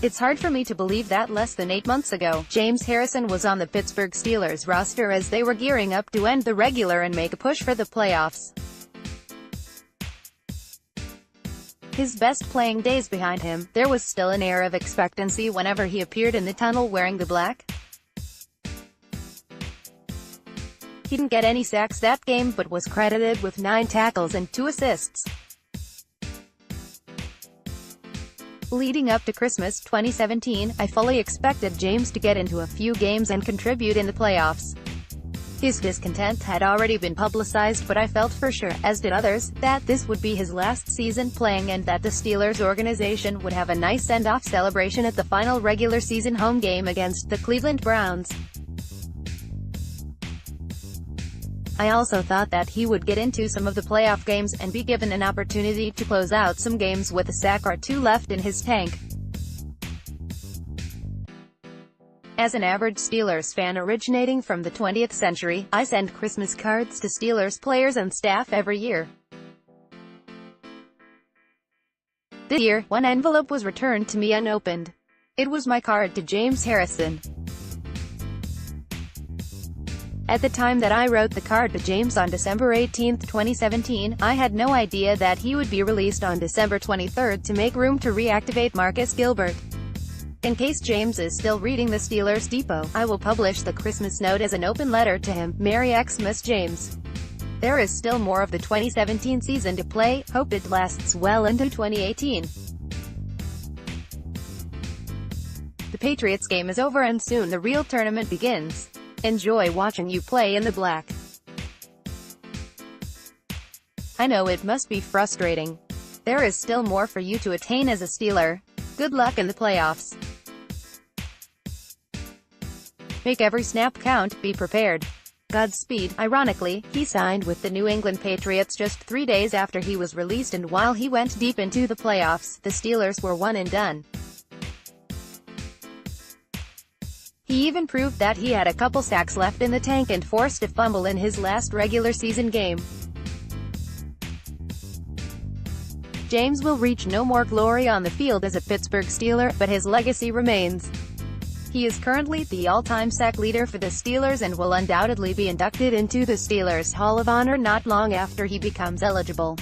It's hard for me to believe that less than 8 months ago, James Harrison was on the Pittsburgh Steelers roster as they were gearing up to end the regular and make a push for the playoffs. His best playing days behind him, there was still an air of expectancy whenever he appeared in the tunnel wearing the black. He didn't get any sacks that game but was credited with 9 tackles and 2 assists. Leading up to Christmas 2017, I fully expected James to get into a few games and contribute in the playoffs. His discontent had already been publicized, but I felt for sure, as did others, that this would be his last season playing and that the Steelers organization would have a nice send-off celebration at the final regular season home game against the Cleveland Browns. I also thought that he would get into some of the playoff games and be given an opportunity to close out some games with a sack or 2 left in his tank. As an average Steelers fan originating from the 20th century, I send Christmas cards to Steelers players and staff every year. This year, one envelope was returned to me unopened. It was my card to James Harrison. At the time that I wrote the card to James on December 18, 2017, I had no idea that he would be released on December 23 to make room to reactivate Marcus Gilbert. In case James is still reading the Steelers Deebo, I will publish the Christmas note as an open letter to him. Merry Xmas, James. There is still more of the 2017 season to play. Hope it lasts well into 2018. The Patriots game is over and soon the real tournament begins. Enjoy watching you play in the black. I know it must be frustrating. There is still more for you to attain as a Steeler. Good luck in the playoffs. Make every snap count, be prepared. Godspeed. Ironically, he signed with the New England Patriots just 3 days after he was released, and while he went deep into the playoffs, the Steelers were one and done. He even proved that he had a couple sacks left in the tank and forced a fumble in his last regular season game. James will reach no more glory on the field as a Pittsburgh Steeler, but his legacy remains. He is currently the all-time sack leader for the Steelers and will undoubtedly be inducted into the Steelers Hall of Honor not long after he becomes eligible.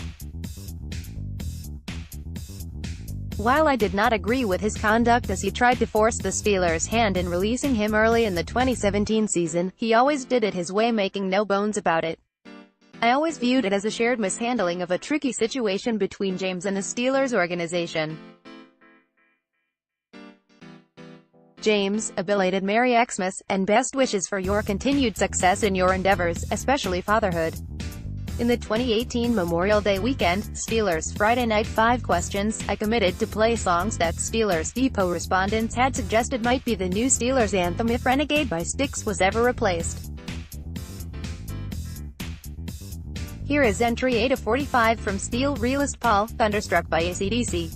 While I did not agree with his conduct as he tried to force the Steelers' hand in releasing him early in the 2017 season, he always did it his way, making no bones about it. I always viewed it as a shared mishandling of a tricky situation between James and the Steelers organization. James, a belated Merry Xmas, and best wishes for your continued success in your endeavors, especially fatherhood. In the 2018 Memorial Day weekend, Steelers Friday Night 5 questions, I committed to play songs that Steelers Deebo respondents had suggested might be the new Steelers anthem if Renegade by Styx was ever replaced. Here is entry 8 of 45 from Steel Realist Paul, Thunderstruck by AC/DC.